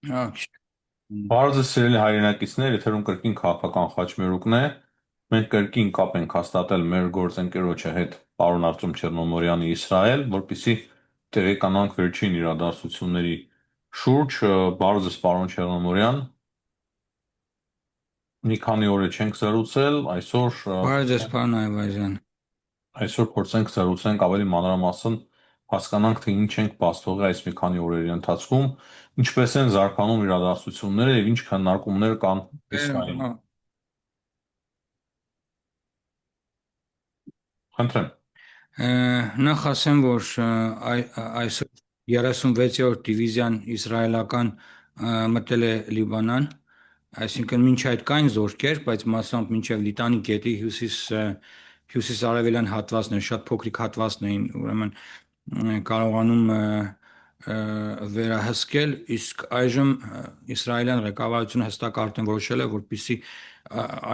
Ահա, Բարձր սիրելի հայրենակիցներ, եթերում կրկին քաղաքական խաչմերուկն է։ Մենք կրկին կապ ենք հաստատել մեր գործընկերոջը հետ, պարոն Արտем Չեռնոմորյանի Իսրայել, որպեսզի տեղեկանանք վերջին իրադարձությունների շուրջ։ Բարձր պարոն Չեռնոմորյան, մի քանի օր է չենք զրուցել, բարև ձեզ, պարոն Այվազյան։ այսօր փորձենք զրուցենք ավելի մանրամասն հասկանանք, թե ինչ ենք բաց թողել այս մի քանի օրերի ընթացքում, ինչպես են զարգանում իրադարձությունները եւ ինչ քննարկումներ կան Իսրայելում։ Ա, Խնդրեմ։ Նախ ասեմ, որ այսօր 36-րդ դիվիզիան իսրայելական մտել է Լիբանան, այսինքն մինչ այդ կային զորքեր, բայց մասամբ մինչև Լիտանի գետի հյուսիս-արևելյան հատվածն է, շատ փոքրիկ հատվածն էին, ուրեմն կարողանում վերահսկել, իսկ այժմ իսրայելյան ղեկավարությունը հստակ արդեն որոշել է, որպեսզի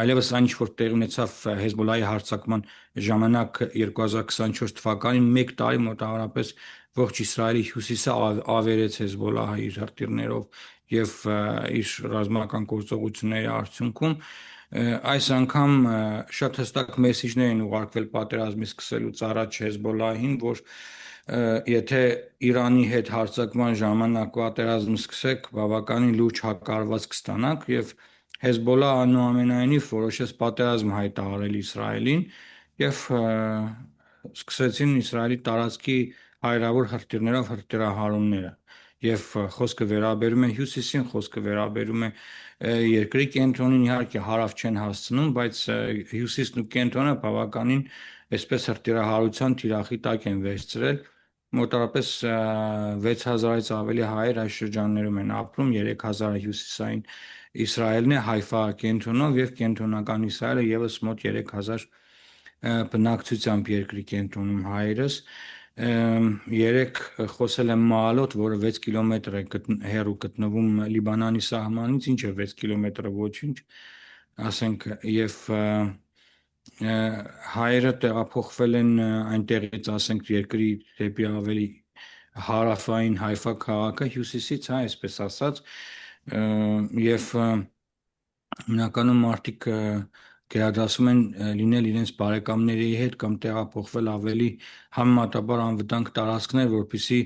այլևս այն ինչ որ տեղի ունեցավ Հեզբոլլահի հարձակման ժամանակ 2024 թվականին մեկ տարի մոտավորապես ողջ Իսրայելի հյուսիսը ավերեց Հեզբոլլահը իր հրթիռներով եւ իր ռազմական գործողությունների արդյունքում այս անգամ շատ հստակ մեսիջներ են ուղարկվել պատերազմի սկսելուց առաջ Հեզբոլլահին, որ եթե Իրանի հետ հարձակման ժամանակ պատերազմ սկսեք, բավականին լուրջ հակառակված կստանաք եւ Հեզբոլլահը այնուամենայնիվ որոշեց պատերազմ հայտարարել Իսրայելին եւ սկսեցին Իսրայելի տարածքի հարյուրավոր հրթիռներով հրթիռահարումները եւ խոսքը վերաբերում է հյուսիսին, խոսքը վերաբերում է երկրի կենտրոնին, իհարկե հարավ չեն հասցնում, բայց հյուսիսն ու կենտրոնը բավականին այսպես հրթիռահարության թիրախի տակ են վերցրել մոտավորապես 6000-ից ավելի հայեր այս շրջաններում են ապրում, 3000-ը հյուսիսային Իսրայելն է, Հայֆա կենտրոնով եւ կենտրոնական Իսրայելը եւս մոտ 3000 բնակչությամբ երկրի կենտրոնում հայերս երեք խոսել եմ Մaalot, որը 6 կիլոմետր է հեռու գտնվում Լիբանանի սահմանից, ինչ է 6 կիլոմետրը ոչինչ, ասենք, եւ հայերը տեղափոխվել են այնտեղից, ասենք, երկրի դեպի ավելի հարավային Հայֆա քաղաքը հյուսիսից, հա, այսպես ասած, եւ հիմնականում մարդիկ գերադասում են լինել իրենց բարեկամների հետ կամ տեղափոխվել ավելի համեմատաբար անվտանգ տարածքներ, որպեսզի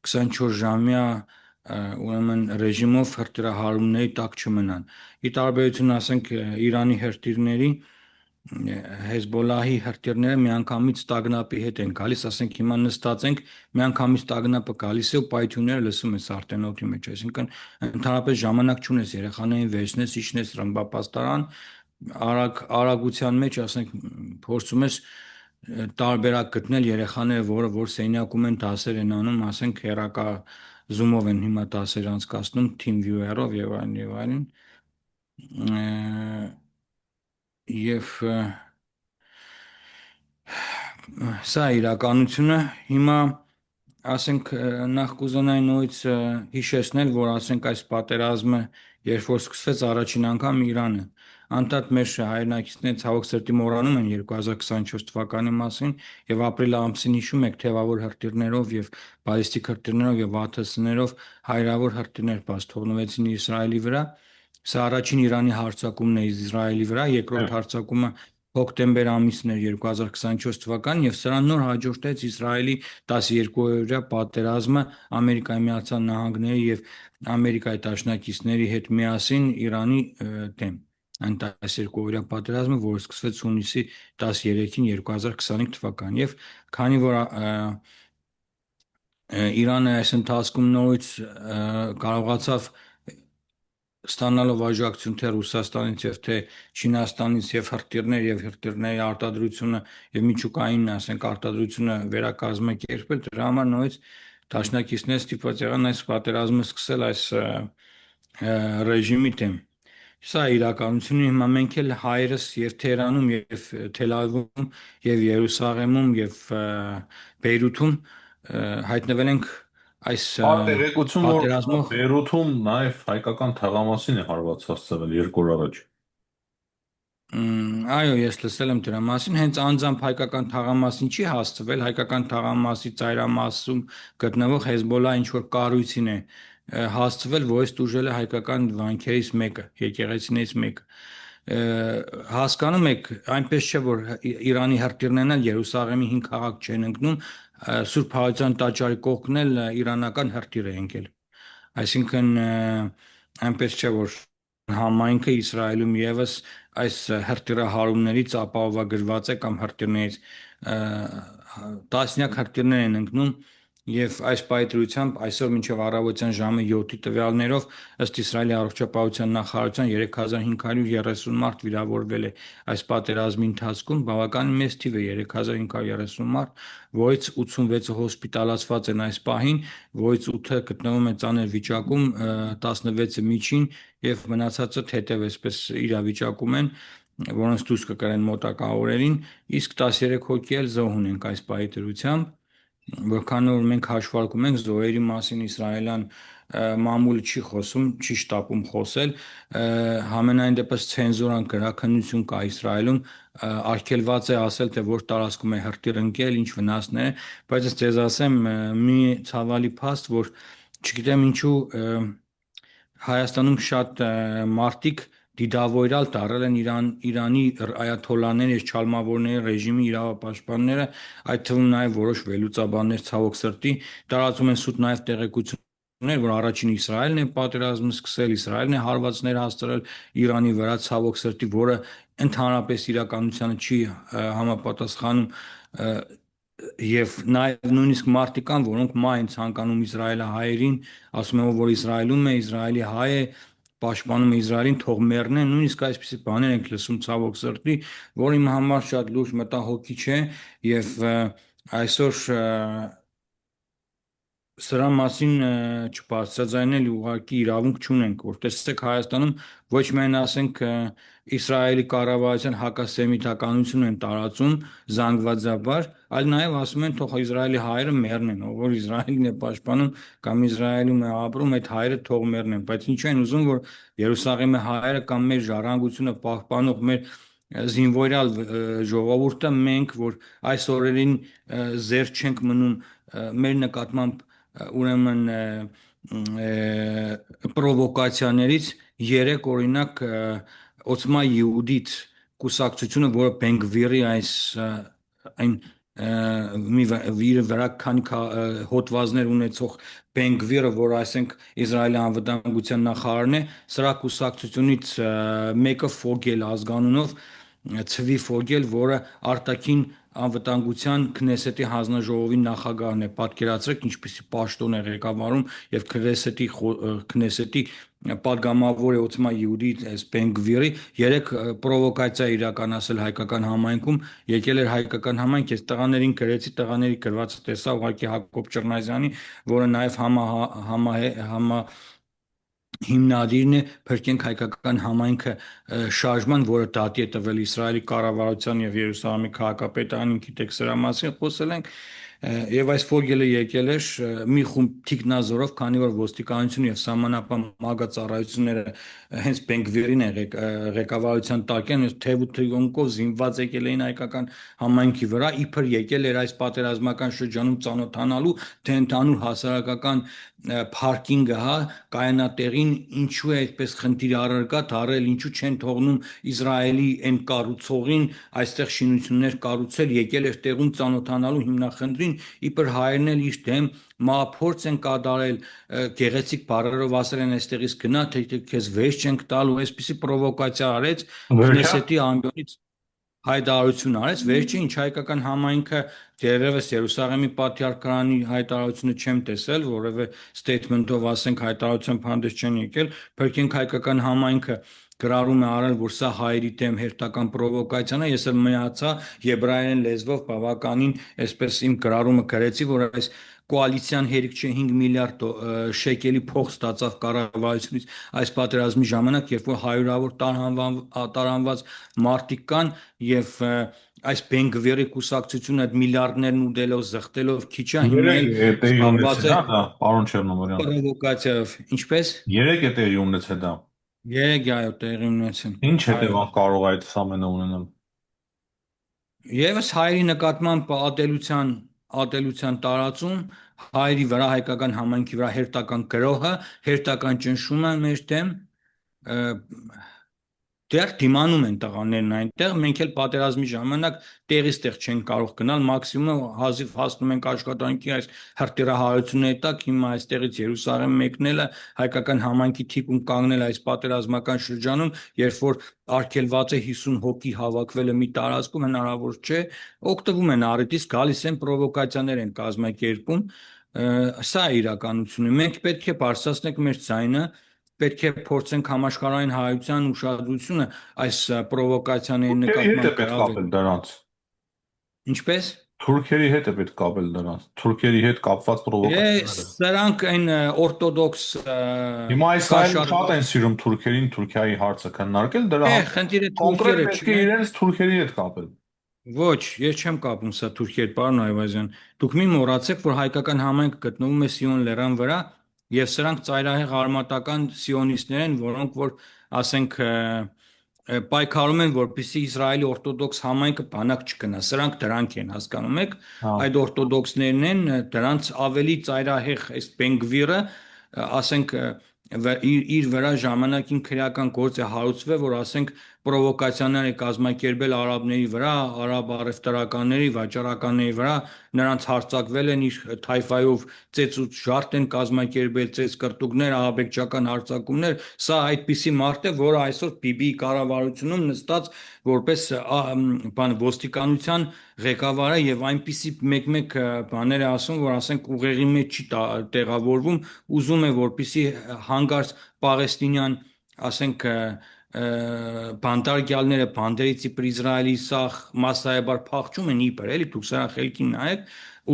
24-ժամյա ուրեմն ռեժիմով հրթիռահարումների տակ չմնան։ Ի տարբերություն, ասենք, Իրանի հրթիռների, Հեզբոլլահի հրթիռները միանգամից տագնապի հետ են գալիս, ասենք հիմա նստած ենք, միանգամից տագնապը գալիս է ու պայթյունները լսում ես արդեն օդի մեջ, այսինքն ընդհանրապես ժամանակ չունես երեխաներին վերցնես, իջնես ռմբապաստարան, արագության մեջ, ասենք, փորձում ես տարբերակ գտնել երեխաները, որ սենյակում են դասեր են անում, ասենք հեռակա Zoom-ով են հիմա դասեր անցկացնում, TeamViewer-ով եւ այլն եւ այլն։ Եվ սա է իրականությունը։ Հիմա ասենք նախ կուզենայի նորից հիշեցնել, որ ասենք այս պատերազմը երբ որ սկսվեց առաջին անգամ Իրանը անդադ մեր հայրենակիցները ցավոք սրտի մոռանում են 2024 թվականի մասին եւ ապրիլ ամսին հիշում եք թեվավոր հրթիռներով եւ բալիստիկ հրթիռներով եւ ԱԹՍ-ներով հարյուրավոր հրթիռներ բաց թողնվեցին Իսրայելի վրա։ Սա առաջին Իրանի հարձակումն է Իսրայելի վրա, երկրորդ հարձակումը հոկտեմբեր ամիսն էր 2024 թվականին եւ սրան նոր հաջորդեց Իսրայելի 12-օրյա պատերազմը Ամերիկայի Միացյալ Նահանգների եւ Ամերիկայի դաշնակիցների հետ միասին Իրանի դեմ։ Այն 12-օրյա պատերազմը, որը սկսվեց հունիսի 13-ին 2025 թվականին եւ քանի որ Իրանը այս ընթացքում նորից կարողացավ ստանալով աջակցություն թե Ռուսաստանից եւ թե Չինաստանից եւ հրթիռներ եւ հրթիռների արտադրությունը եւ միջուկային, ասենք, արտադրությունը վերակազմակերպել, դրա համար նորից դաշնակիցները ստիպված եղան այս պատերազմը սկսել այս ռեժիմի դեմ։ Սա է իրականությունը, հիմա մենք էլ հայերս եւ Թեհրանում եւ Թել Ավիվում եւ Երուսաղեմում եւ Բեյրութում հայտնվել ենք այս Տեղեկություն, որ պատերազմող Բեյրութում նաև հայկական թաղամասին է հարված հասցվել 2 օր առաջ։ Այո, ես լսել եմ դրա մասին, հենց անձամբ հայկական թաղամասին չի հասցվել, հայկական թաղամասի ծայրամասում գտնվող Հեզբոլլահ ինչ որ կառույցին է հասցվել, որ այս տուժել է հայկական վանքերից մեկը, եկեղեցիներից մեկը։ Հասկանում եք, այնպես չէ, որ Իրանի հրթիռներն էլ Երուսաղեմի 5 քաղաք չեն ընկնում, Սուրբ Հարության տաճարի կողքն էլ իրանական հրթիռ է ընկել։ Այսինքն այնպես չէ, որ համայնքը Իսրայելում եւս այս հրթիռահարումներից ապահովագրված է կամ հրթիռներից տասնյակ հրթիռներ են ընկնում եւ այս պայծրությամբ այսօր մինչեւ առավոտյան ժամը 7-ի տվյալներով ըստ Իսրայելի առողջապահության նախարարության 3530 մարդ վիրավորվել է այս պատերազմի ընթացքում, բավականին մեծ թիվ է 3530 մարդ, որից 86-ը հոսպիտալացված են այս պահին, որից 8-ը գտնվում են ծանր վիճակում, 16-ը միջին եւ մնացածը թեթև այսպես իրավիճակում են, որոնց դուրս կգրեն մոտակա օրերին, իսկ 13 հոգի էլ զոհ ունենք այս պահի դրությամբ, որքան որ մենք հաշվարկում ենք զոհերի մասին իսրայելյան մամուլը չի խոսում, չի շտապում խոսել, համենայն դեպս ցենզուրան գրաքննություն կա Իսրայելում, արգելված է ասել, թե որ տարածքում է հրթիռ ընկել, ինչ վնասներ է, բայց ես ձեզ ասեմ մի ցավալի փաստ, որ չգիտեմ ինչու Հայաստանում շատ մարդիկ դիդավորյալ դարել են Իրանի այաթոլլաները, չալմավորների ռեժիմի իրավապաշտպանները, այդ թվում նաև որոշ վերլուծաբաններ ցավոք սրտի տարածում են սուտ նաև տեղեկություններ, որ առաջին Իսրայելն է պատերազմը սկսել, Իսրայելն է հարվածներ հասցրել Իրանի վրա ցավոք սրտի, որը ընդհանրապես իրականությանը չի համապատասխանում եւ նաեւ նույնիսկ մարդիկ կան, որոնք մահ են ցանկանում իսրայելահայերին, ասում են, որ Իսրայելում է, Իսրայելի հայ է, պաշտպանում է Իսրայելին, թող մեռնեն, նույնիսկ այսպիսի բաներ ենք լսում ցավոք սրտի, որ իմ համար շատ լուրջ մտահոգիչ է եւ այսօր սրա մասին չբարձրաձայնել ուղղակի իրավունք չունենք, որ տեսեք Հայաստանում ոչ միայն ասենք Իսրայելի կառավարության հակասեմիտականություն են տարածում զանգվածաբար, այլ նաև ասում են թող Իսրայելի հայերը մեռնեն, ով որ Իսրայելին է պաշտպանում կամ Իսրայելում է ապրում, այդ հայերը թող մեռնեն, բայց ինչու են ուզում, որ Երուսաղեմի հայերը կամ մեր ժառանգությունը պահպանող մեր զինվորյալ ժողովուրդը մենք, որ այս օրերին զերծ չենք մնում մեր նկատմամբ ուրեմն պրովոկացիաներից երեք օրինակ Օցմա Յehudit կուսակցությունը, որը Բենգվիրի այն մի վրա քանի հոդվածներ ունեցող Բենգվիրը, որ այսենք Իսրայելի անվտանգության նախարարն է, սրա կուսակցությունից մեկը Ֆոգել ազգանունով Ցվի Ֆոգել, որը արտաքին անվտանգության Քնեսետի հանձնաժողովի նախագահն է, պատկերացրեք ինչպիսի պաշտոն է ղեկավարում եւ Քնեսետի падգամավոր է Օցմա Յehudit այս Բենգվիրի երեք պրովոկացիա իրականացել հայկական համայնքում, եկել էր հայկական համայնք, ես տղաներին գրեցի, տղաների գրվածը տեսա ուղղակի Հակոբ Ճռնազյանի, որը նաեւ հիմնադիրն է Փրկենք հայկական համայնքը շարժման, որը դատի է տվել Իսրայելի կառավարության եւ Երուսաղեմի քաղաքապետարանին, գիտեք սրա մասին խոսել ենք եւ այս Ֆոգելը եկել էր մի խումբ թիկնազորով, քանի որ ոստիկանությունը եւ սահմանապահ մագածառայությունները հենց Բենգվիրին է ղեկավարության տակ են, թեւ ու թրիոնկով զինված եկել էին հայկական համայնքի վրա, իբր եկել էր այս պատերազմական շրջանում ծանոթանալու, թե ընդհանուր հասարակական փարքինգը, հա, կայանատեղին ինչու է այդպես խնդիր առարկա դարել, ինչու չեն թողնում Իսրայելի այն կառուցողին այստեղ շինություններ կառուցել, եկել էր տեղում ծանոթանալու հիմնախնդրին, իբր հայերն էլ իր դեմ մահափորձ են կատարել, գեղեցիկ բառերով ասել են այստեղից գնա, թե քեզ վեճ չենք տալու, այսպիսի պրովոկացիա արեց Քնեսետի ամբիոնից հայտարարություն արեց, վերջը ինչ հայկական համայնքը դերևս Երուսաղեմի Պատրիարքարանի հայտարարությունը չեմ տեսել, որևէ statement-ով ասենք հայտարարությամբ հանդես չեն եկել, Փրկենք հայկական համայնքը գրառում է արել, որ սա հայերի դեմ հերթական պրովոկացիան է, ես էլ միացա եբրայերեն լեզվով բավականին, այսպես իմ գրառումը գրեցի, որ այս կոալիցիան հերիք չէ 5 միլիարդ շեկելի փող ստացավ կառավարությունից այս պատերազմի ժամանակ, երբ որ հարյուրավոր տարանված մարդիկ կան եւ այս Բենգվիրի կուսակցությունը այդ միլիարդներն ուտելով, զղտելով քիչ է հիմնել զբաղված է պարոն Չեռնոմորյան պրովոկացիայով, ինչպես 3 է տեղի ունեցել դա 3 այո տեղի ունեցել ինչ հետևանք կարող է այդ ամենը ունենալ Եվս հայերի նկատմամբ ատելության տարածում, հայերի վրա, հայկական համայնքի վրա հերթական գրոհը, հերթական ճնշումը մեր դեմ, դեռ դիմանում են տղաներն այնտեղ, մենք էլ պատերազմի ժամանակ տեղից տեղ չենք կարող գնալ, մաքսիմում հազիվ հասնում ենք աշխատանքի այս հրթիռահարությունների տակ, հիմա այստեղից Երուսաղեմ մեկնելը, հայկական համայնքի թիկուն կանգնել այս պատերազմական շրջանում, երբ որ արգելված է 50 հոգի հավաքվելը մի տարածքում, հնարավոր չէ, օգտվում են առիթից, գալիս են պրովոկացիաներ են կազմակերպում, սա է իրականությունը, մենք պետք է բարձրացնենք մեր ձայնը, պետք է փորձենք համաշխարհային հայության ուշադրությունը այս պրովոկացիաների Թուրքերի հետ է նկատմամբ պետք կապել դրանց։ ինչպես Թուրքերի հետ է պետք կապել դրանց։ Թուրքերի հետ կապված պրովոկացիաները։ սրանք այն օրթոդոքս Հիմա Իսրայելը կաշառ շատ են սիրում Թուրքերին, Թուրքիայի հարցը քննարկել, դրա համար խնդիրը կոնկրետ թուրքերը պետք է չեն իրենց թուրքերի հետ կապել։ ոչ ես չեմ կապում սա Թուրքիայի պարոն Այվազյան դուք մի մոռացեք որ հայկական համայնքը գտնվում է Սիոն լեռան վրա եւ սրանք ծայրահեղ արմատական սիոնիստներ են որոնք որ ասենք պայքարում են որպեսզի Իսրայելի օրթոդոքս համայնքը բանակ չգնա սրանք դրանք են հասկանում եք Հա։ այդ օրթոդոքսներն են դրանց ավելի ծայրահեղ այս Բենգվիրը ասենք իր վրա ժամանակին քրեական գործ է հարուցվել որ ասենք պրովոկացիաներ է կազմակերպել արաբների վրա, արաբ առևտրականների, վաճառականների վրա, նրանց հարձակվել են իր թայֆայով ծեծ ու ժարտ են կազմակերպել, ծեծ կրտուկներ, ահաբեկչական հարձակումներ, սա այդպիսի մարդ է, որը այսօր PB-ի կառավարությունում նստած որպես բան ոստիկանության ղեկավարը եւ այնպիսի մեկ-մեկ բաներ է ասում, որ ասենք ուղեղի մեջ չի տեղավորվում, ուզում է որպիսի հանգարց Պաղեստինյան, ասենք բանդարգյալները բանդերից իբր Իսրայելի սախ massայաբար փախչում են իբր էլի դուք սրա խելքին նայեք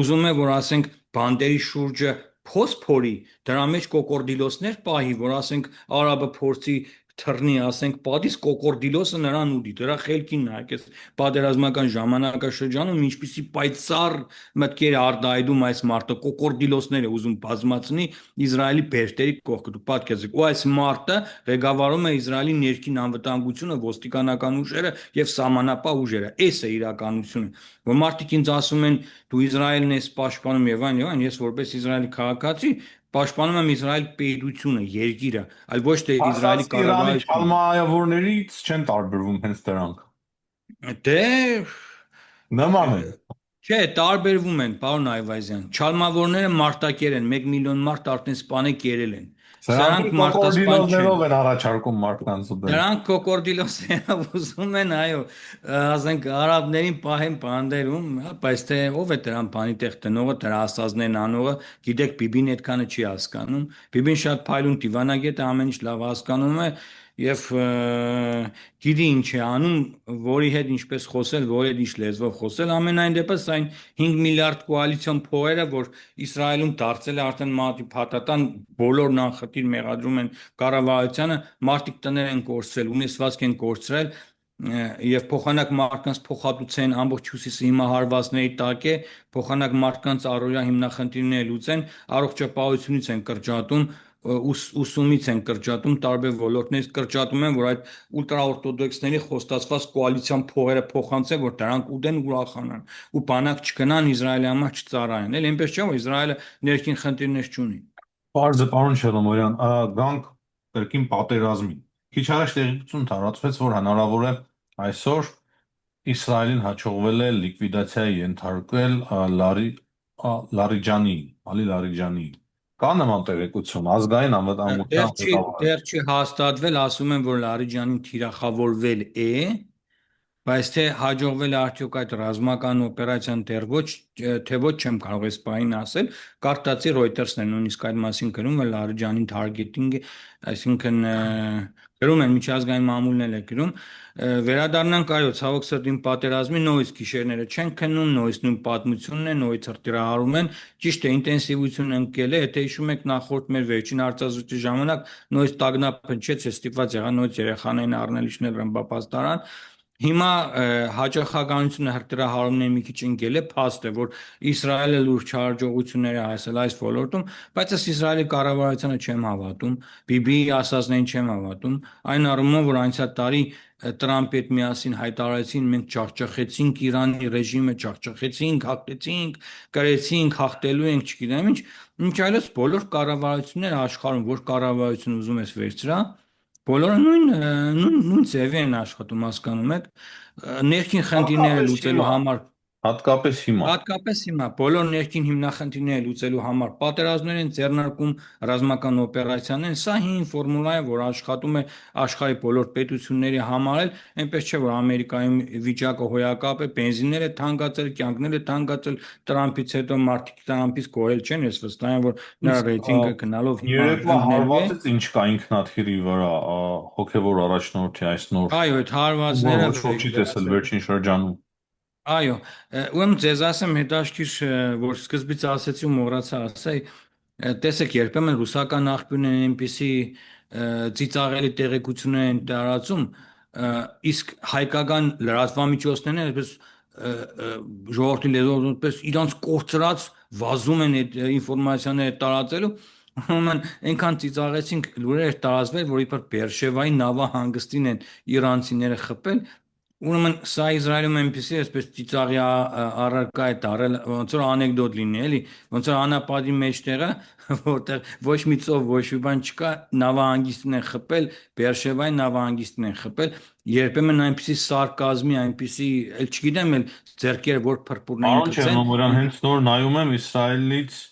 ուզում է որ ասենք բանդերի շուրջը փոս փորի դրա մեջ կոկորդիլոսներ պահի որ ասենք արաբը փորձի թռնի ասենք պատից կոկորդիլոսը նրան ուդի դրա խելքին նայեք այս պատերազմական ժամանակաշրջանում ինչպիսի պայծառ մտքեր արտահայտում այս մարտը կոկորդիլոսներ է ուզում բազմացնի Իսրայելի բերտերի կողքը դուք պատկերացրեք ու այս մարտը ղեկավարում է Իսրայելի ներքին անվտանգությունը ոստիկանական ուժերը եւ սահմանապահ ուժերը այս է իրականությունը որ մարդիկ ինձ ասում են դու Իսրայելն ես պաշտպանում եւ այն ես որպես Իսրայելի քաղաքացի պաշտպանում եմ Իսրայել պետությունը, երկիրը, այլ ոչ թե Իսրայելի Հասկացի Իրանի կառավարությունը։ չալմայավորներից չեն տարբերվում հենց դրանք։ Դե Նման են։ չէ, տարբերվում են, պարոն Այվազյան։ Չալմավորները մարտակեր են, 1 միլիոն մարդ արդեն սպանել կերել են։ Սրանք Սրանք մարտասպան չեն։ կոկորդիլոզներով են առաջարկում մարդկանց ու դեմ։ Նրանք կոկորդիլոսներով ուզում են, այո, ասենք արաբներին պահեն բանդերում, բայց թե ով է դրան բանի տեղ տնողը, դրա ասածներն անողը, գիտեք, Բիբին այդքանը չի հասկանում։ Բիբին շատ փայլուն դիվանագետ է, ամեն ինչ լավ հասկանում է եւ գիտի ինչ է անում, որի հետ ինչպես խոսել, որի հետ ինչ լեզվով խոսել, ամենայն դեպս այն 5 միլիարդ կոալիցիոն փողերը, որ Իսրայելում դարձել է արդեն մատի փաթաթան, բոլորն անխտիր մեղադրում են կառավարությանը, մարդիկ տներ են կորցրել, ունեցվածք են կորցրել եւ փոխանակ մարդկանց փոխհատուցեն ամբողջ հյուսիսը հիմա հարվածների տակ է փոխանակ մարդկանց առօրյա հիմնախնդիրները լուծեն առողջապահությունից են կրճատում ուսումից են կրճատում տարբեր ոլորտներից կրճատում են որ այդ ուլտրաօրթոդոքսների խոստացված կոալիցիան փողերը փոխանցեն որ դրանք ուտեն ուրախանան ու բանակ չգնան Իսրայելի համար չծառայեն էլ այնպես չէ որ Իսրայելը ներքին խնդիրներ չունի Պարզը պարոն Շելոմորյան, գանք կրկին պատերազմին։ Քիչ առաջ տեղեկություն տարածվեց, որ հնարավոր է այսօր Իսրայելին հաջողվել է լիկվիդացիայի ենթարկվել Ալի Լարիջանի։ Կա նման տեղեկություն ազգային անվտանգության ղեկավարը։ դեռ չի հաստատվել ասում են որ Լարիջանին թիրախավորվել է բայց թե հաջողվել է արդյոք այդ ռազմական օպերացիան դեռ ոչ թե ոչ չեմ կարող այս բանին ասել կարտացի Reuters-ն է նույնիսկ այդ մասին գրում որ Լարիջանին targeting այսինքն գրում են միջազգային մամուլն էլ է գրում վերադառնանք այո ցավոք սրտին պատերազմի նույնիսկ գիշերները չեն քննում նույնիսկ նույն պատմությունն է նույնիսկ հրթիռահարում են ճիշտ է ինտենսիվությունը ընկել է եթե հիշում եք նախորդ մեր վերջին հարցազրույցի ժամանակ նույնիսկ տագնապ փնչեց է ստիպված եղան նույնիսկ երեխաներին առնել իջնել Ռմբապաստարան Հիմա հաջողականությունը հրթիռահարումների մի քիչ ընկել է, փաստ է, որ Իսրայելը լուրջ չարժողություններ է հասել այս ոլորտում, բայց ես Իսրայելի կառավարությանը չեմ հավատում, Բիբիի ասածներին չեմ հավատում, այն առումով, որ անցյալ տարի Տրամպի հետ միասին հայտարարեցին, մենք ջախջախեցինք Իրանի ռեժիմը, ջախջախեցինք, հաղթեցինք, կրեցինք, հաղթելու ենք, չգիտեմ ինչ, ինչ այլս բոլոր կառավարությունները աշխարհում, որ կառավարություն ուզում ես վերցրա, բոլորը նույն ձևի են աշխատում, հասկանում եք, ներքին խնդիրները Հատկապես լուծելու հիմա, համար, հատկապես հիմա։ հատկապես հիմա բոլոր ներքին հիմնախնդիրները լուծելու համար պատերազմներ են ձեռնարկում, ռազմական օպերացիաներ, սա հին ֆորմուլա է, որ աշխատում է աշխարհի բոլոր պետությունների համար էլ, այնպես չէ, որ Ամերիկայում վիճակը հոյակապ է, բենզինները թանկացել, կյանքները թանկացել, Տրամպից հետո մարդիկ Տրամպից կորել չեն, ես վստահ եմ, որ նրա Իսկ ռեյտինգը գնալով հիմա երեկվա ընկնելու է։ հարվածից ինչ կա ինքնաթիռի վրա, հոգևոր առաջնորդի այս նոր, Այո, այդ որ հարվածները ոչ ոք չի տեսել վերջին շրջանում։ այո, ուրեմն ձեզ ասեմ հետաքրքիր, որ սկզբից ասեցի ու մոռացա ասել, տեսեք, երբեմն ռուսական աղբյուրներն այնպիսի ծիծաղելի տեղեկություններ են տարածում, իսկ հայկական լրատվամիջոցներն այսպես ժողովրդի լեզվով այսպես իրանց կորցրած վազում են այդ ինֆորմացիաները տարածելու, ուրեմն այնքան ծիծաղեցինք լուրեր տարածվել, որ իբր Բերշևայի նավահանգստին են իրանցիները խփել, ուրեմն սա Իսրայելում այնպեսի այսպես ծիծաղի առարկա է դարել, ոնց որ անեկդոտ լինի, էլի, ոնց որ անապատի մեջտեղը, որտեղ ոչ մի ծով, ոչ մի բան չկա, նավահանգիստն են խփել, Բերշևայի նավահանգիստն են խփել, երբեմն այնպեսի սարկազմի, այնպեսի, էլ չգիտեմ, էլ ձերքերը որ փրփուրներին Պարոն գցեն, Չերնոմորյան, հենց նոր նայում եմ Իսրայելից,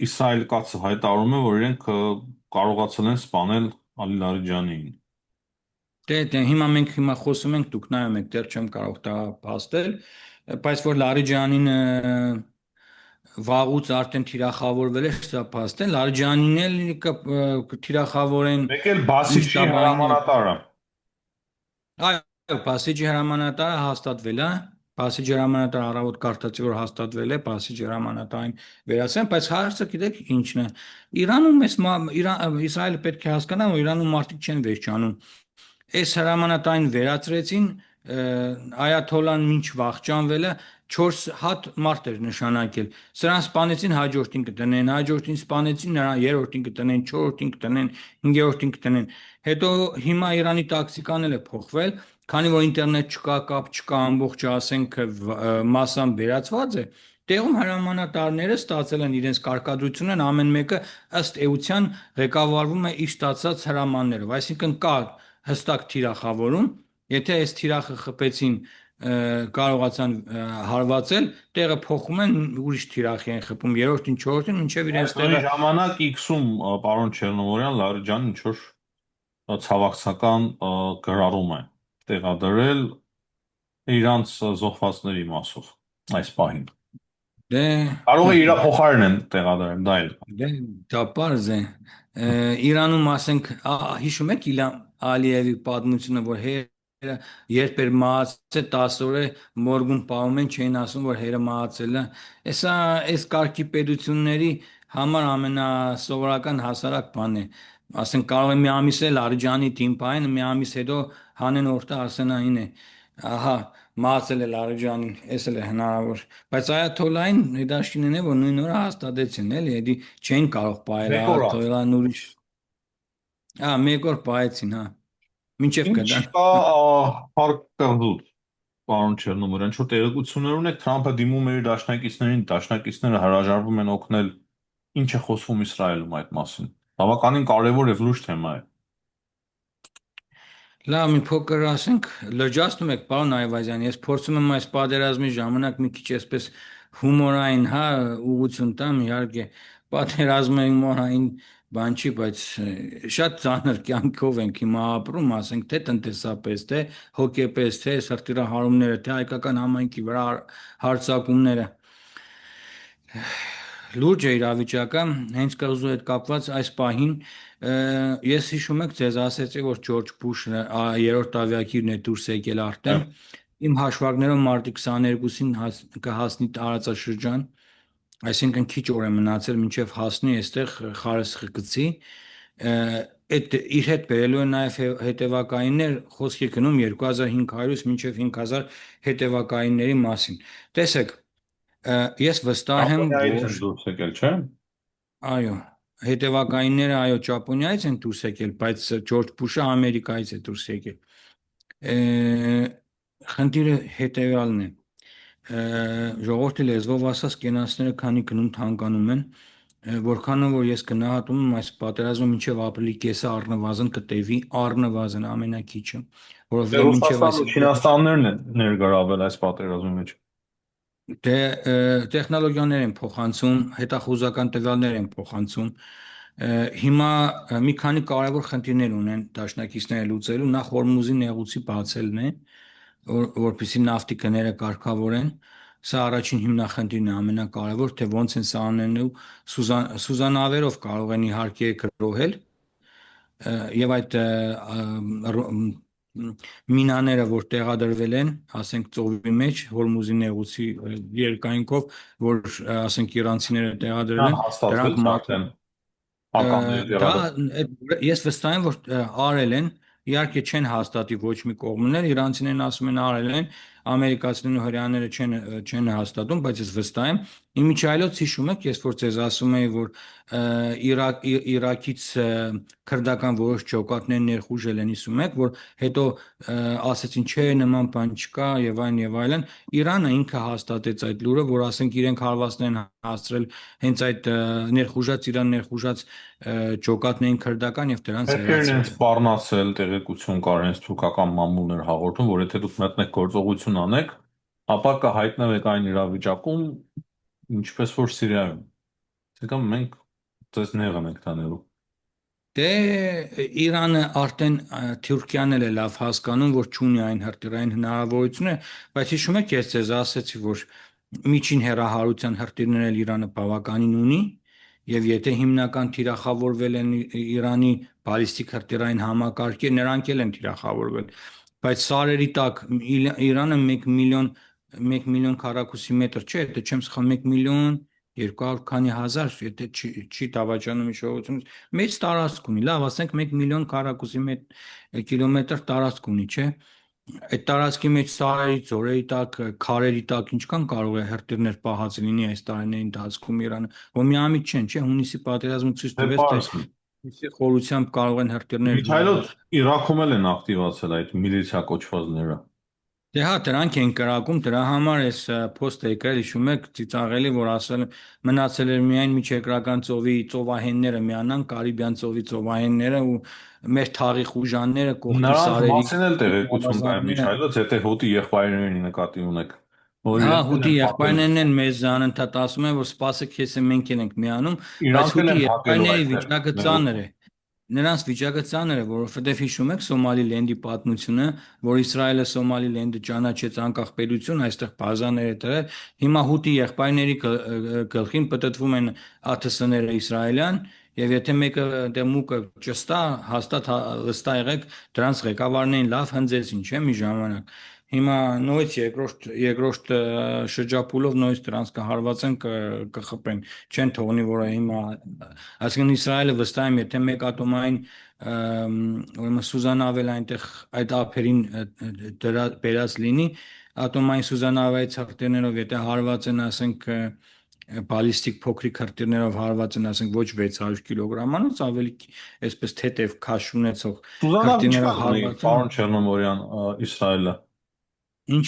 Իսրայել կացը հայտարարում է, որ իրենք կարողացել են սպանել Ալի Լարիջանիին։ դե հիմա մենք խոսում ենք, դուք նայում եք, դեռ չեմ կարող դա փաստել, բայց որ Լարիջանին վաղուց արդեն թիրախավորվել է, սա փաստ է, Լարիջանին էլ կթիրախավորեն Մեկ էլ Բասիջի Մուջտաբային էլ, հրամանատարը։ այո, Պասիջի հրամանատարը հաստատվել է, Պասիջի հրամանատարը առավոտ կարդացի, որ հաստատվել է, Պասիջի հրամանատարին վերացան, բայց հարցը գիտեք ինչն է, Իրանում Իսրայելը պետք է հասկանա, որ Իրանում մարդիկ չեն վերջանում, այս հրամանատարին վերացրեցին, Այաթոլան մինչ վախճանվելը 4 հատ մարդ էր նշանակել։ Սրան սպանեցին, հաջորդին կտնեն, հաջորդին սպանեցին, նրան երրորդին կտնեն, չորրորդին կտնեն, հինգերորդին կտնեն։ Հետո հիմա Իրանի տակտիկան էլ է փոխվել, քանի որ ինտերնետ չկա, կապ չկա, ամբողջը ասենք մասամբ վերացված է։ Տեղում հրամանատարները ստացել են իրենց կարգադրությունն, ամեն մեկը ըստ էության ղեկավարվում է իր ստացած հրամաններով, այսինքն կա հստակ թիրախավորում, եթե այս թիրախը խփեցին, կարողացան հարվածել, տեղը փոխում են ուրիշ թիրախի են խփում, երրորդին, չորրորդին, մինչև Այս իրենց նույն տեղը, ժամանակ X-ում պարոն Չերնոմորյան Լարիջանին ինչ որ ցավակցական գրառում է տեղադրել իրանց զոհվածների մասով այս պահին։ դե Կարող է իր փոխարեն են տեղադրել, դա էլ կա։ Դե դա պարզ է, Իրանում ասենք, հիշում եք Իլհամ Ալիևի պատմությունը, որ հերը երբ էր մահացել 10 օր է մորգում պահում են, չէին ասում, որ հերը մահացել է, հեսա այս կարգի պետությունների համար ամենասովորական հասարակ բան է, ասենք կարող է մի ամիս էլ Ալիջանի տիմպային, մի ամիս հետո հանեն օրտը ասենային է, ահա մահացել է Լարիջանին, էս էլ է հնարավոր, բայց Այաթոլլային հետաքրքիրն է, որ նույն օրը հաստատեցին, էլի, էդի չէին կարող պահել Մեկ օր անց։ Այաթոլլան ուրիշ, մեկ օր պահեցին, մինչև Ինչ կդան։ կա հարկադուտ, պարոն Չերնոմորյան, ինչ որ տեղեկություններ ունեք, Թրամփը դիմում է իր դաշնակիցներին, դաշնակիցները հրաժարվում են օգնել, ինչ է խոսվում Իսրայելում այդ մասին։ Բավականին կարևոր եւ լուրջ թեմա է։ Լավ, մի փոքր ասենք, լրջացնում եք, պարոն Այվազյան, ես փորձում եմ այս պատերազմի ժամանակ մի քիչ այսպես հումորային, ուղղություն տամ, իհարկե, պատերազմը հումորային բան չի, բայց շատ ծանր կյանքով ենք հիմա ապրում, ասենք, թե տնտեսապես, թե հոգեպես, թե սրտիրահարումները, թե հայկական համայնքի վրա հարձակումները։ Լուրջ է իրավիճակը, հենց կղզու հետ կապված այս պահին, ես հիշում եք, ձեզ ասեցի, որ Ջորջ Բուշը երրորդ ավիակիրն է դուրս եկել Հա, արդեն, իմ հաշվարկներով մարտի 22-ին կհասնի տարածաշրջան, այսինքն քիչ օր է մնացել, մինչև հասնի այստեղ Խարսխ գծի, այդ իր հետ բերելու են նաև հետևակայիններ, խոսքի գնում 2500-ից մինչև 5000 հետևակայինների մասին։ Տեսեք, ես վստահ եմ, Ճապոնիայից են որ դուրս եկել, չէ՞։ այո, հետևակայինները այո Ճապոնիայից են դուրս եկել, բայց Ջորջ Բուշը Ամերիկայից է դուրս եկել։ Խնդիրը հետևյալն է։ Ժողովրդի լեզվով ասած կենացները քանի գնում թանկանում են, որքանով որ ես գնահատում եմ այս պատերազմը մինչև ապրիլի կեսը առնվազն կտևի, առնվազն ամենակիչը, Դե որովհետև մինչև Ռուսաստանն այս ու Չինաստաններն են ներգրավել այս պատերազմի մեջ։ դե տեխնոլոգիաներ են փոխանցում, հետախուզական տվյալներ են փոխանցում։ Հիմա մի քանի կարևոր խնդիրներ ունեն դաշնակիցները լուծելու, նախ Հորմուզի նեղուցի բացելն է, որպեսզի նավթի գները կարգավորեն։ Սա առաջին հիմնախնդիրն է, ամենակարևոր, թե ոնց են սա անելու, սուզանավերով կարող են իհարկե գրոհել, եւ այդ մինաները, որ տեղադրվել են, ասենք ծովի մեջ, Հորմուզի նեղուցի երկայնքով, որ ասենք իրանցիները տեղադրել Նրան են, հաստատվել դրանք չէ մատ արդեն ականների դա տեղադրել։ ես վստահ եմ, որ արել են, իհարկե չեն հաստատի ոչ մի կողմներ, իրանցիներն ասում են արել են, ամերիկացիներն ու հրեաները չեն հաստատում, բայց ես վստահ եմ։ Իմիջիայլոց հիշում եք, ես որ ձեզ ասում էի, որ Իրաքից քրդական որոշ ջոկատներ ներխուժել են, հիշում եք, որ հետո ասեցին, չէ, նման բան չկա եւ այլն եւ այլն։ Իրանը ինքը հաստատեց այդ լուրը, որ ասենք իրենք հարվածներ են հասցրել հենց այդ Իրան ներխուժած ջոկատներին քրդական եւ դրանց Պետք է իրենց հեռացրել են։ սպառնացել, տեղեկություն կար, իրենց թուրքական մամուլներ հաղորդում, որ եթե դուք մեկնեք գործողություն անեք, ապա կհայտնվեք այն իրավիճակում, ինչպես որ Սիրիայում։ Այսինքն մենք ձեզ նեղն ենք տանելու։ Դե Իրանը արդեն Թուրքիան էլ է լավ հասկանում, որ չունի այն հրթիռային հնարավորությունը, բայց հիշում եք, ես ձեզ ասացի, որ միջին հեռահարության հրթիռներ էլ Իրանը բավականին ունի, եւ եթե հիմնական թիրախավորվել են Իրանի բալիստիկ հրթիռային համակարգեր, նրանք էլ են թիրախավորվել, բայց սարերի տակ Իրանը 1 միլիոն քառակուսի մետր չէ, եթե չեմ սխալվում, 1 միլիոն 200 քանի հազար, եթե չի դավաճանում հիշողությունից, մեծ տարածք ունի, լավ, ասենք 1 միլիոն քառակուսի կիլոմետր տարածք ունի, չէ՞։ Այդ տարածքի մեջ սարերի, ձորերի տակ, քարերի տակ ինչքան կարող է հրթիռներ պահած լինի այս տարիների ընթացքում Իրանը, որ միամիտ չեն, չէ՞, հունիսի պատերազմը ցույց Դե տվեց, թե պարզ։ ինչի խորությամբ կարող են հրթիռներ Միքայելոց Իրաքում էլ են ակտիվացել այդ միլիցիա կոչվածները։ Դե հա, դրանք են կրակում, դրա համար էս post-ը եկել, հիշում եք, ծիծաղելի, որ ասել մնացել էր միայն միջերկրական ծովի ծովահենները միանան, Կարիբյան ծովի ծովահենները ու մեր թաղի խուժանները կողքի Նրանց սարերի մասին էլ տեղեկություն կա, ավազանները։ Միքայելոց, եթե հոտի եղբայրներին նկատի ունեք, որ Հա, իրենք էլ հուտի են փակել, եղբայրներն են մեզ անընդհատ ասում են, որ սպասեք, քեզ մենք էլ ենք միանում, բայց իրանք էլ հուտի են փակելու եղբայրների այդտեղ վիճակը ծանր նեղուցում։ է։ Նրանց վիճակը ծանր է, որովհետև հիշում եք Սոմալիլենդի պատմությունը, որ Իսրայելը Սոմալիլենդը ճանաչեց անկախ պետություն, այստեղ բազաներ է դրել։ Հիմա հուտի եղբայրների գլխին պտտվում են ԱԹՍ-ները իսրայելյան, եւ եթե մեկը դե մուկը ճստա, հաստատ վստահ եղեք, դրանց ղեկավարներին լավ հնձեցին, չէ՞ մի ժամանակ։ Հիմա նույնիսկ երկրորդ շրջափուլով նույնիսկ դրանց կհարվածեն, կխփեն, չեն թողնի, որ հիմա, այսինքն Իսրայելը վստահ եմ, եթե մեկ ատոմային ուրեմն Սուզանավել այնտեղ այդ ափերին բերած լինի, ատոմային Սուզանավայից հրթիռներով եթե հարված են, ասենք բալիստիկ փոքրիկ հրթիռներով հարված են, ասենք ոչ 600 կիլոգրամանոց, ավելի այսպես թեթև քաշ ունեցող Սուզանավ հրթիռներով ինչքան ունի, հարված են, պարոն Չեռնոմորյան, Իսրայելը։ ինչ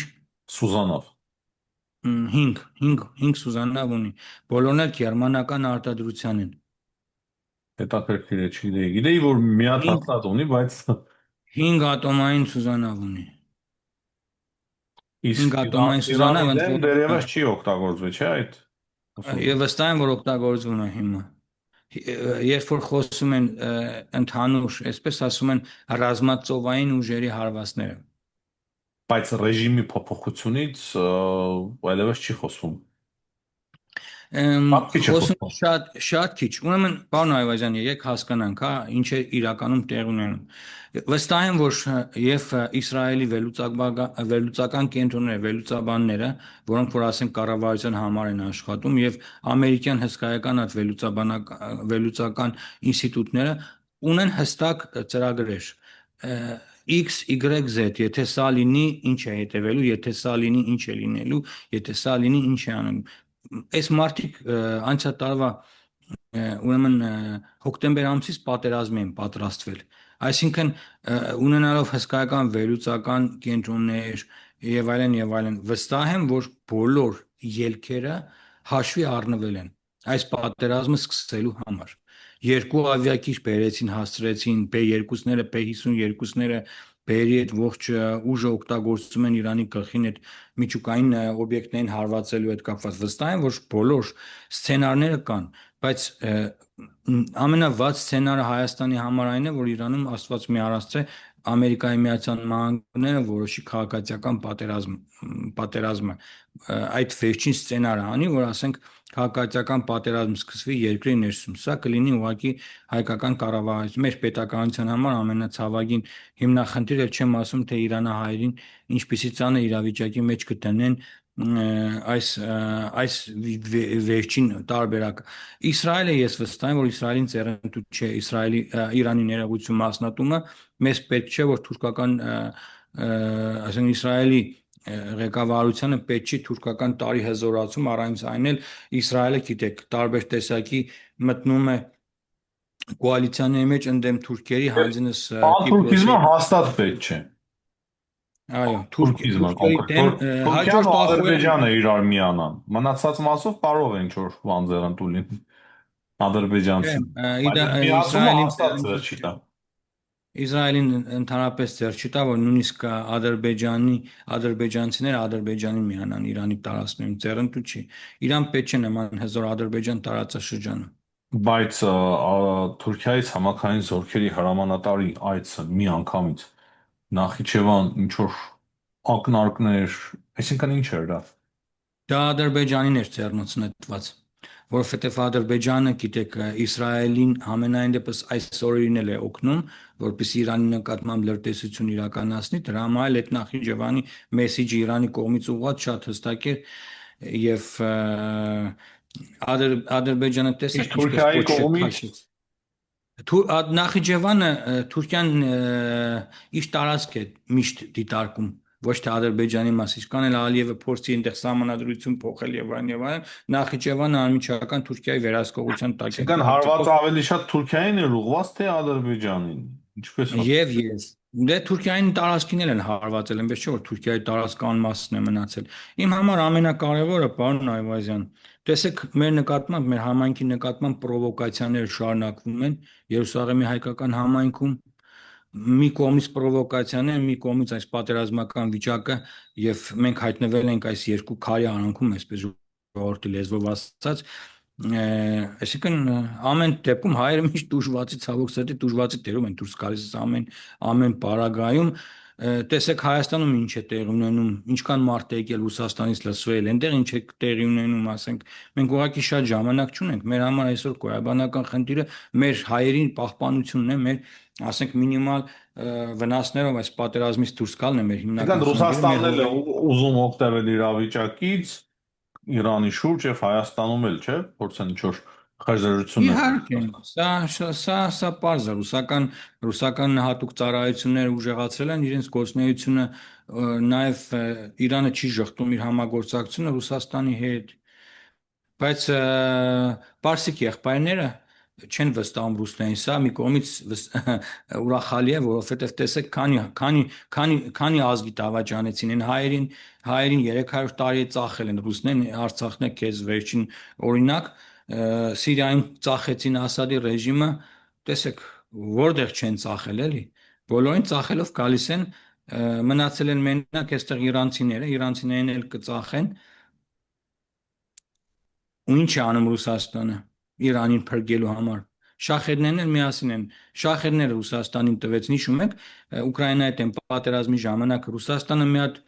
Սուզանավ։ 5 Սուզանավ ունի, բոլորն էլ գերմանական արտադրության են։ Հետաքրքիր է, չգիտեի։ Գիտեի, որ մի հատ 5 հաստատ ունի, բայց 5 ատոմային Սուզանավ ունի։ իսկ 5 ատոմային Իրանի Սուզանավ ընդ դեմ որում դերևս չի օգտագործվել, չէ՞ այդ եւ Սուզան։ վստահ եմ, որ օգտագործվում է հիմա։ Երբ որ խոսում են ընդհանուր, այսպես ասում են, ռազմածովային ուժերի հարվածները։ Բայց ռեժիմի փոփոխությունից այլևս չի խոսվում։ Շատ քիչ է Խոսում խոսվում։ շատ քիչ։ Ուրեմն, պարոն Այվազյան, եկեք հասկանանք, հա, ինչ է իրականում տեղ ունենում։ Վստահ եմ, որ եւ Իսրայելի վերլուծական կենտրոնները, վերլուծաբանները, որոնք որ ասենք կառավարության համար են աշխատում, եւ ամերիկյան հսկայական այդ վերլուծական ինստիտուտները ունեն հստակ ծրագրեր X, Y, Z, եթե սա լինի, ինչ է հետևելու, եթե սա լինի, ինչ է լինելու, եթե սա լինի, ինչ է անելու։ Այս մարդիկ անցյալ տարվա ուրեմն հոկտեմբեր ամսից պատերազմի են պատրաստվել։ Այսինքն ունենալով հսկայական վերլուծական կենտրոններ եւ այլն, վստահ եմ, որ բոլոր ելքերը հաշվի առնվել են այս պատերազմը սկսելու համար։ Երկու ավիակիր բերեցին, հասցրեցին P2-ները, P52-ները, բերի այդ ողջ ուժը օգտագործում են Իրանի գլխին այդ միջուկային օբյեկտներին հարվածելու հետ կապված։ Վստահ եմ, որ բոլոր սցենարները կան, բայց ամենավատ սցենարը Հայաստանի համար այն է, որ Իրանում Աստված մի արածը Ամերիկայի Միացյալ Նահանգները որոշի քաղաքացիական պատերազմը այդ վերջին սցենարը անի, որ ասենք քաղաքացիական պատերազմ սկսվի երկրի ներսում։ Սա կլինի ուղղակի հայկական կառավարության մեր պետականության համար ամենացավագին հիմնախնդիրը, չեմ ասում, թե իրանահայերին ինչպիսի ծանր իրավիճակի մեջ կդնեն այս վերջին տարբերակը։ Իսրայելը ես վստահ եմ, որ Իսրայելին ծերունդ չէ, Իրանի ներողություն մասնատումը, մեզ պետք չէ, որ թուրքական ասենք Իսրայելի ղեկավարությանը պետք չի թուրքական տարի հզորացում, առանց այն էլ Իսրայելը, գիտեք, տարբեր տեսակի մտնում է կոալիցիաների մեջ ընդդեմ թուրքերի, հանձինս Պանթուրքիզմը հաստատ պետք չէ։ Այո, Թուրքիզմը թուրքերի դեմ Թուրքիան ու Ադրբեջանը իրար միանան։ Մնացած մասով կարող է ինչ-որ բան ձեռնտու լինի ադրբեջանցին։ Բայց միացումը Իսրայելին հաստատ ձեռ չի տա։ Իսրայելին ընդհանրապես ձեռ չի տա, որ նույնիսկ ադրբեջանցիները Ադրբեջանին միանան Իրանի տարածքներում ձեռնտու չի։ Իրան պետք չէ նման հզոր Ադրբեջան տարածաշրջանում։ Բայց Թուրքիայից համակարգային զորքերի հրամանատարի այցը մի անգամից Նախիջևան ինչ որ ակնարկներ, այսինքն ինչ էր դա։ Դա Ադրբեջանին էր ձեռնոցնետված, որովհետև Ադրբեջանը, գիտեք, Իսրայելին ամենայն դեպս այս օրերին էլ է օգնում, որպեսզի Իրանի նկատմամբ լրտեսություն իրականացնի, դրա համար էլ այդ Նախիջևանի մեսիջը Իրանի կողմից ուղղված շատ հստակ էր եւ Ադրբեջանը տեսեք Իսկ Թուրքիայի կողմից Նախիջևանը Թուրքիան իր տարածք է միշտ դիտարկում, ոչ թե Ադրբեջանի մաս, ինչքան էլ Ալիևը փորձի այնտեղ սահմանադրություն փոխել եւ այլն, Նախիջևանը անմիջական Թուրքիայի վերահսկողության տակ է։ Այսինքն հարվածը ավելի շատ Թուրքիային էր ուղղված, թե Ադրբեջանին։ Ինչպես Եվ ես դե Թուրքիային տարածքին են հարվածել, այնպես չէ որ Թուրքիայի տարածքան մասն է մնացել։ Իմ համար ամենակարևորը, պարոն Այվազյան, տեսեք, մեր նկատմամբ, մեր համայնքի նկատմամբ պրովոկացիաները շարունակվում են Երուսաղեմի հայկական համայնքում, մի կողմից պրովոկացիաներ, մի կողմից այս պատերազմական վիճակը, եւ մենք հայտնվել ենք այս երկու քարի արանքում, այսպես ժողովրդի լեզվով ասած, այսինքն ամեն դեպքում հայերը միշտ դժվարի ցավոք սրտի դժվարի տերում են դուրս գալիս ամեն պարագայում տեսեք Հայաստանում ինչ է տեղի ունենում ինչքան մարդ է եկել Ռուսաստանից լսվել այնտեղ ինչ է տեղի ունենում ասենք մենք ուղղակի շատ ժամանակ չունենք մեր համար այսօր կոյաբանական խնդիրը մեր հայերին պահպանությունն է մեր ասենք մինիմալ վնասներով այս պատերազմից դուրս գալն է մեր հիմնական Ռուսաստանն էլ է ուզում օգտվել իրավիճակից Իրանի շուրջ եւ Հայաստանում էլ չէ փորձեն ինչ-որ խայզերություններ Իհարկե, սա պարզ է ռուսական հատուկ ծառայությունները ուժեղացրել են իրենց գործունեությունը նաև Իրանը չի շղթում իր համագործակցությունը Ռուսաստանի հետ բայց պարսիկ եղբայրները չեն վստահում ռուսներին սա մի կողմից ուրախալի է որովհետև տեսեք քանի ազգի դավաճանեցին են հայերին 300 տարի ծախել են ռուսներն Արցախն է քեզ վերջին օրինակ Սիրիայում ծախեցին Ասադի ռեժիմը, տեսեք, որտեղ չեն ծախել էլի, բոլորին ծախելով գալիս են, մնացել են մենակ այստեղ իրանցիներն էլ կծախեն, ու ինչ է անում Ռուսաստանը Իրանին փրկելու համար, շախեդներն էլ միասին են, շախեդները Ռուսաստանին տվեց, հիշում եք, Ուկրաինայի դեմ պատերազմի ժամանակ Ռուսաստանը մի հատ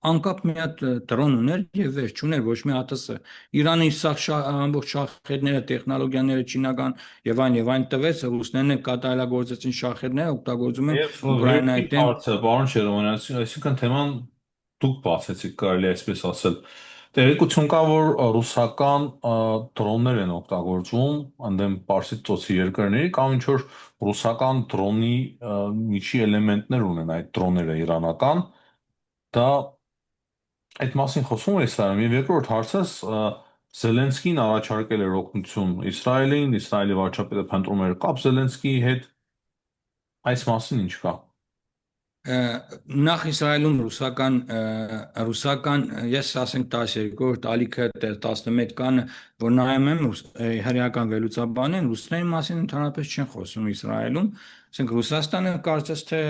անկապ մի հատ դրոն ուներ եւ վերջ ուներ ոչ մի հատը Իրանը ամբողջ շախեդները տեխնոլոգիաները չինական եւ այն տվեց ռուսներն կատարելագործեցին շախեդները օգտագործում են Ուկրաինայի դեմ հարցը պարոն Շերոմանյան այսինքն թեման դուք բացեցիք կարելի է այսպես ասել Տեղեկություն կա, որ ռուսական դրոններ են օգտագործում ընդդեմ Պարսից ծոցի երկրների կամ ինչ որ ռուսական դրոնի միջի էլեմենտներ ունեն այդ դրոնները իրանական, դա այդ մասին խոսում է Իսրայելում։ Եվ երկրորդ հարցս Զելենսկին առաջարկել էր օգնություն Իսրայելին, Իսրայելի վարչապետը փնտրում էր կապ Զելենսկիի հետ, այս մասին ինչ կա։ Նախ Իսրայելում ռուսական ես ասենք 12-րդ ալիքը 11 կանը, որ նայում եմ հրեական վերլուծաբանեն ռուսների մասին ընդհանրապես չեն խոսում Իսրայելում, ասենք Ռուսաստանը կարծես թե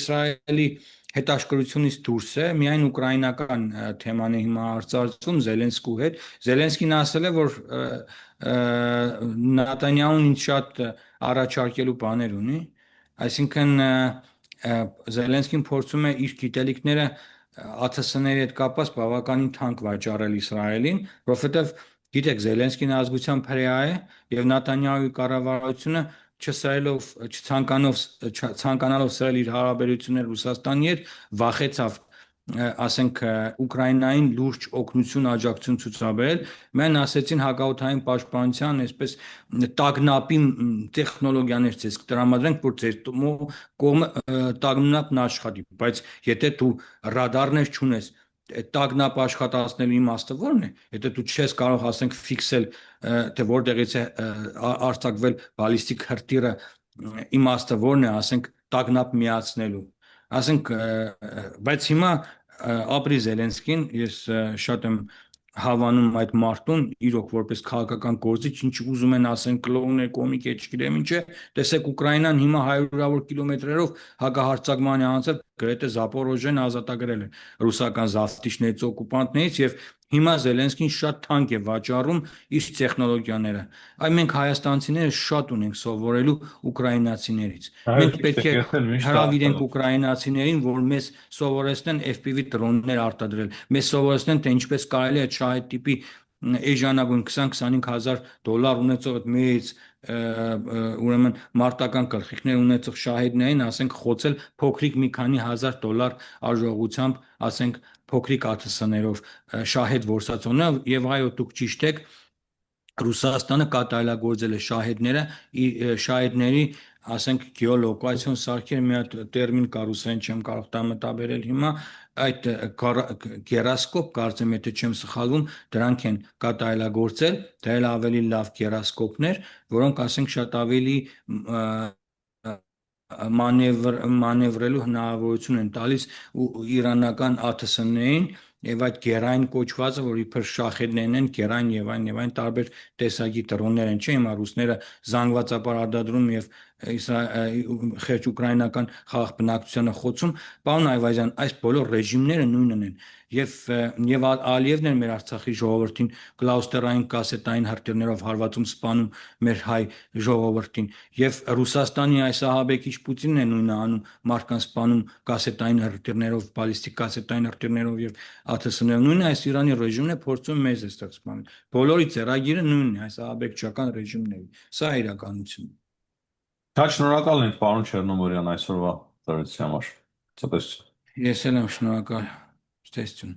Իսրայելի հետաքրքրությունից դուրս է, միայն ուկրաինական թեման է հիմա արծարծում Զելենսկու հետ։ Զելենսկին ասել է, որ Նատանյահուն ինձ շատ առաջարկելու բաներ ունի, այսինքն Զելենսկին փորձում է իր գիտելիքները ԱԹՍ-ների հետ կապված բավականին թանկ վաճառել Իսրայելին, որովհետև գիտեք Զելենսկին ազգությամբ հրեա է եւ Նատանյահուի կառավարությունը ցանկանալով սրել իր հարաբերությունները Ռուսաստանի հետ, վախեցավ ասենք Ուկրաինային լուրջ օգնություն աջակցություն ցուցաբերել, մեն ասեցին հակաօդային պաշտպանության, այսպես տագնապի տեխնոլոգիաներ ցես տրամադրենք, որ ձեր կողմը տագնապն աշխատի, բայց եթե դու ռադարներ չունես, այդ տագնապ աշխատացնելու իմաստը ո՞րն է, եթե դու չես կարող ասենք ֆիքսել, թե որտեղից է արձակվել բալիստիկ հրթիռը, իմաստը ո՞րն է, ասենք տագնապ միացնելու, ասենք, բայց հիմա ապրի Զելենսկին, ես շատ եմ հավանում այդ մարդուն, իրոք որպես քաղաքական գործիչ, ինչ ուզում են ասեն կլոուն է, կոմիկ է, չգիտեմ ինչ է, տեսեք Ուկրաինան հիմա հարյուրավոր կիլոմետրերով հակահարձակման է անցել, գրեթե Զապորոժեն ազատագրել է ռուսական զավթիչներից, օկուպանտներից եւ հիմա Զելենսկին շատ թանկ է վաճառում իր տեխնոլոգիաները։ Այ մենք հայաստանցիները շատ ունենք սովորելու ուկրաինացիներից։ Մենք պետք է հրավիրենք ուկրաինացիներին, որ մեզ սովորեցնեն FPV դրոններ արտադրել, մեզ սովորեցնեն, թե ինչպես կարելի է շահեդ տիպի էժանագույն 20-25 հազար դոլար ունեցող այդ մեծ ուրեմն մարտական գլխիկներ ունեցող շահեդներին, ասենք խոցել փոքրիկ մի քանի հազար դոլար արժողությամբ, ասենք փոքրիկ ԱԹՍ-ներով շահեդ որսացողներ եւ այո դուք ճիշտ եք Ռուսաստանը կատարելագործել է շահեդների, ասենք գեոլոկացիոն սարքեր, մի հատ տերմին կա ռուսերեն չեմ կարող տամտաբերել հիմա, այդ գերասկոպ կարծեմ, եթե չեմ սխալվում, դրանք են կատարելագործել, դա էլ ավելի լավ գերասկոպներ, որոնք ասենք շատ ավելի մանևրելու հնարավորություն են տալիս իրանական ԱԹՍ-ներին եւ այդ գերային կոչվածը, որ իբր շախեդներն են, գերային եւ այն տարբեր տեսակի դրոններ են, չէ՞ հիմա ռուսները զանգվածապար արտադրում եւ խեղճ ուկրաինական խաղաղ բնակչությանը խոցում, պարոն Այվազյան, այս բոլոր ռեժիմները նույնն են եւ Ալիևն էր մեր Արցախի ժողովրդին կլաուստերային կասետային հրթիռներով հարվածում սպանում մեր հայ ժողովրդին եւ Ռուսաստանի այս ահաբեկիչ Պուտինն է նույնը անում մարդկանց սպանում կասետային հրթիռներով, բալիստիկ կասետային հրթիռներով եւ ԱԹՍ-ներով, նույնը այս Իրանի ռեժիմն է փորձում մեզ է ստեղծման։ Բոլորի ծերագիրը նույնն է, այս ահաբեկչական ռեժիմների։ Սա է իրականությունը։ Շատ շնորհակալ ենք պարոն Չեռնոմորյան այսօրվա ծառայության համար։ Ցտեսություն։ Ես էլ եմ շնորհակալ։ Ցտեսություն։